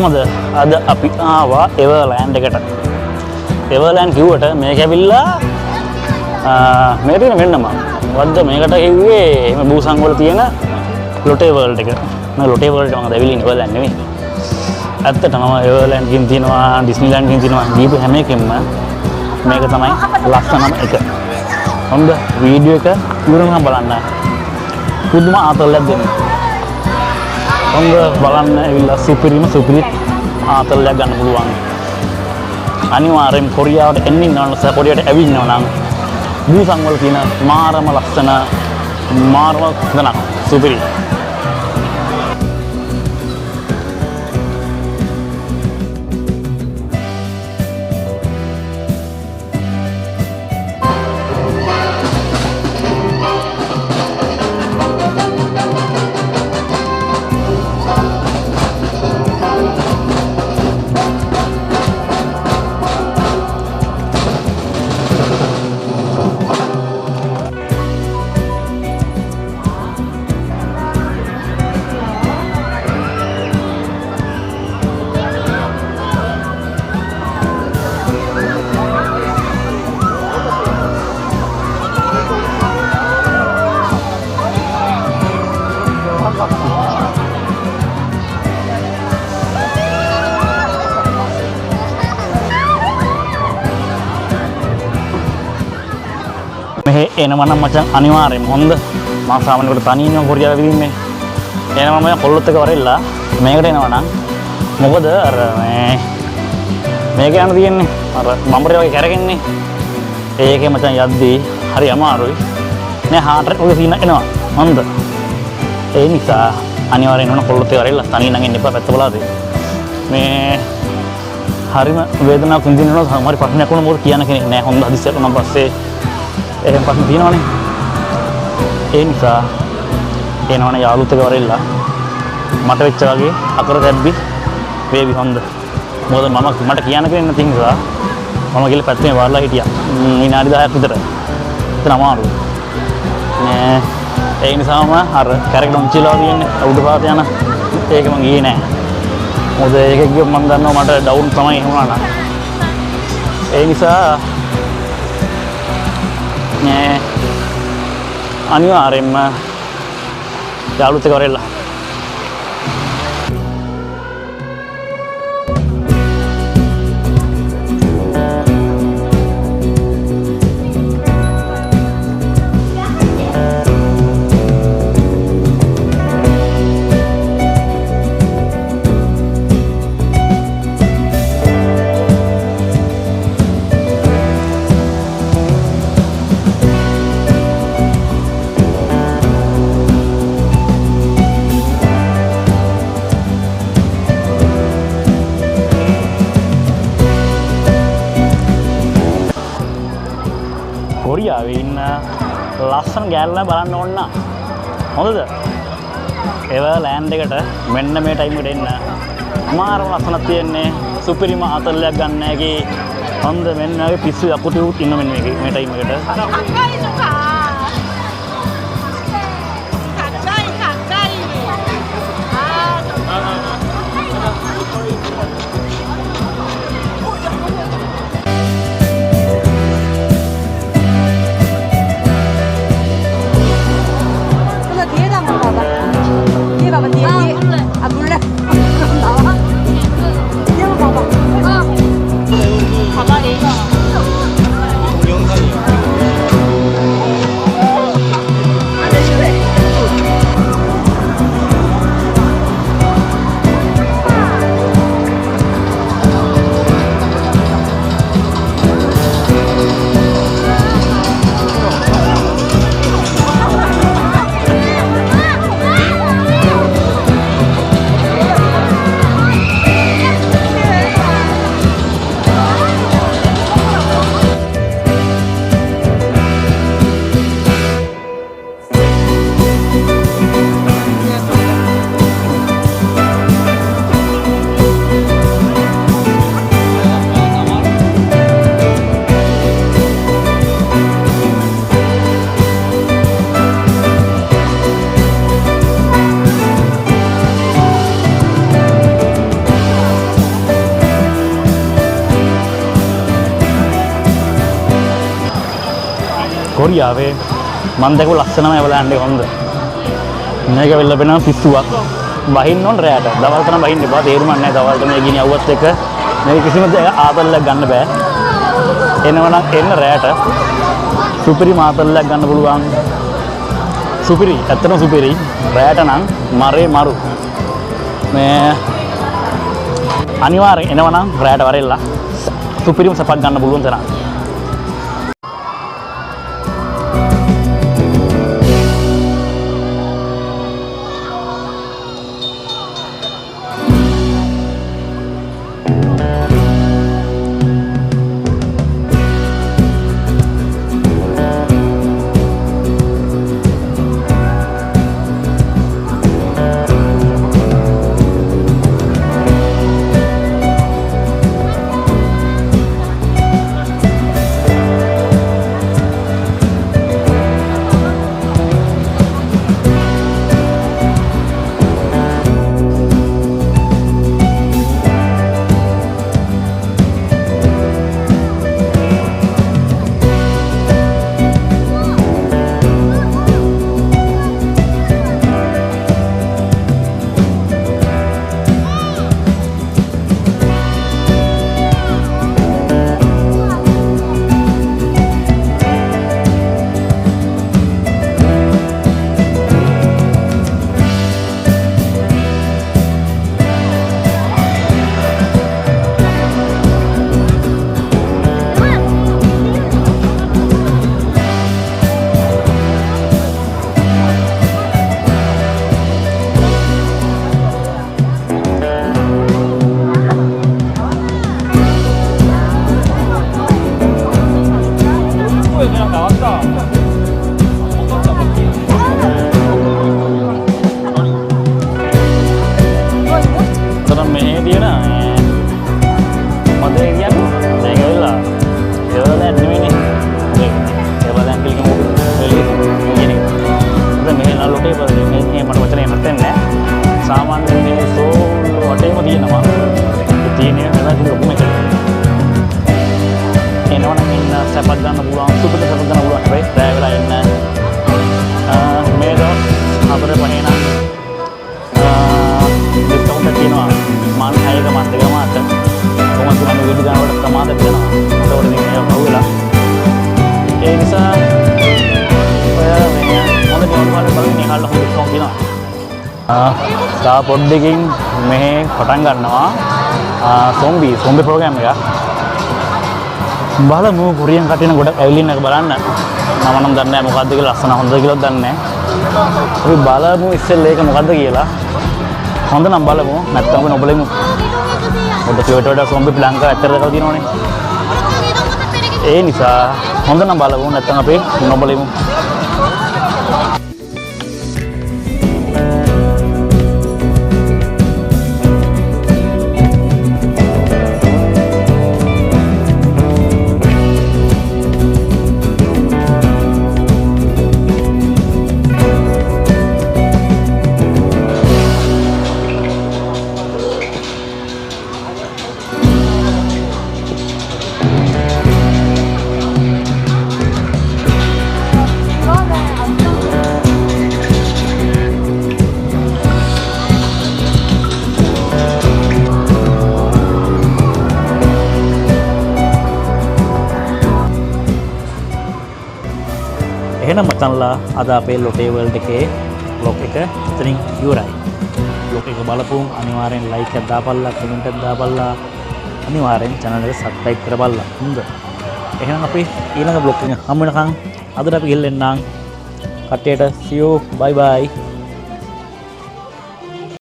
කොහොමද අද අපි ආවා එවර්ලෑන්ඩ් එකට. එවර්ලෑන්ඩ් කිව්වට මේක ඇවිල්ලා මේක වෙන්නම වද්ද මේකට කිව්වේ මේ බූසන් වල තියෙන ලොටේ වර්ල්ඩ් එක. මම ලොටේ වර්ල්ඩ් මම දැවිලි එවර්ලෑන්ඩ් නෙමෙයි. ඇත්තටම එවර්ලෑන්ඩ් කින් තියෙනවා ඩිස්නිලෑන්ඩ් කින් තියෙනවා දීපු හැම එකෙම මේක තමයි ලස්සනම එක. හොඳ වීඩියෝ එක ඉවරනකම් බලන්න. පුදුම ආතල්ලක් දෙන්නේ. හොඳ බලන්න ඇවිල්ලා සුපිරි ආතල්ලයක් ගන්න පුළුවන්. අනිවාර්යෙන් කොරියාවට එන්න ඉන්නවනම් කොරියාවට ඇවිල්නවා නම් බූසන් වල තියෙන මාරම ලස්සන මාරම ගණන් සුපිරි. මෙහෙ එනවනම් මචං අනිවාර්යෙන් හොඳ මම සාමාන්‍යයෙන් තනියම කොරියාව විදින්නේ එනවනම් මම කොල්ලොත් එක වරෙල්ලා මේකට එනවනම් මොකද අර මේක යන්න තියෙන්නේ අර බම්බරේ වගේ කැරගෙන්නේ ඒකේ මචං යද්දී හරි අමාරුයි නේ හાર્ට් රේට් වගේ සීන එනවා හොඳ ඒ නිසා අනිවාර්යෙන් එනවනම් කොල්ලොත් එක වරෙල්ලා තනියෙන් නම් එන්න එපා පැත්ත බලාදී මේ හරිම වේදනාවක් විඳිනවා සමහර ප්‍රශ්නයක් වුණා මොකද කියන කෙනෙක් නෑ හොඳ හදිස්සියක් උනන් පස්සේ එහෙම පස්සේ තියෙනවනේ ඒ නිසා එනවනේ යාළුවොත් එක වරෙල්ලා මට වෙච්ච වගේ අකර දැබ්බි වේවි හොඳ මොකද මට කියන්න කෙනෙක් නැති නිසා මම ගිහලා පැත්තේ වාරලා හිටියා විනාඩි 10ක් විතර එතන අමාරුයි නේ ඒ නිසාම අර කැරක් ඩොන්චිලා තියෙන්නේ උඩ පාත යන ඒක මම ගියේ නෑ මොකද ඒක ගියොත් මම දන්නවා මට ඩවුන් තමයි වුණා නම් ඒ නිසා නේ අනිවාර්යෙන්ම යාළුවොත් එක වරෙල්ලා කොරියාවේ ඉන්න ලස්සන ගෑල්ලා බලන්න ඕන නම් හොඳද? එවර්ලෑන්ඩ් එකට මෙන්න මේ ටයිම් එකට එන්න. මාරම ලස්සනක් තියෙන්නේ. සුපිරිම ආතල්ලයක් ගන්න හැකි. හොඳ මෙන්න වගේ පිස්සු යකුටි උත් ඉන්න මෙන්න මේ ටයිම් එකට. ආවේ මම දැකපු ලස්සනම එවලෑන්ඩේ හොඳ. මේක වෙල්ල පෙනෙන පිස්සුවක්. බහින්න ඕන රැයට. දවල් තන බහින්න එපා. තේරුමක් නැහැ දවල්ට මේ ගිනි අවුවත් එක මේක කිසිම ආතල්ලක් ගන්න බෑ. එනවනම් එන්න රැයට. සුපිරි මාතල්ලක් ගන්න පුළුවන්. සුපිරි ඇත්තටම සුපිරි. රැයට නම් මරේ මරු. මේ අනිවාර්යෙන් එනවනම් රැයට වරෙල්ලා සුපිරිම සපක් ගන්න පුළුවන් තරම්. තා පොඩ්ඩකින් මෙහෙ පටන් ගන්නවා සොම්බි ප්‍රෝග්‍රෑම් එක. බලමු කොරියන් කටින ගොඩක් ඇවිලින් එක බලන්න. මම නම් දන්නේ නැහැ මොකද්ද කියලා ලස්සන හොඳ කියලාත් දන්නේ නැහැ. අපි බලමු ඉස්සෙල්ලා ඒක මොකද්ද කියලා. හොඳ නම් බලමු නැත්නම් අපි නොබලමු. පොඩ්ඩක් ටිකට වඩා සොම්බි ලංකාව ඇත්තට දැකලා තියෙනවනේ. ඒ නිසා හොඳ නම් බලමු නැත්නම් අපි නොබලමු. එහෙනම් මචන්ලා අද අපේ ලොටේ වර්ල්ඩ් එකේ බ්ලොග් එක ඉතින් ඉවරයි. බ්ලොග් එක බලපුවම අනිවාර්යෙන් ලයික් එකක් දාපල්ලා, කමෙන්ට් එකක් දාපල්ලා, අනිවාර්යෙන් channel එක subscribe කරපල්ලා. හොඳ. එහෙනම් අපි ඊළඟ බ්ලොග් එකෙන් හමු වෙනකන් අදට අපි ගිහින් එන්නම්. කට්ටියට see you, bye bye.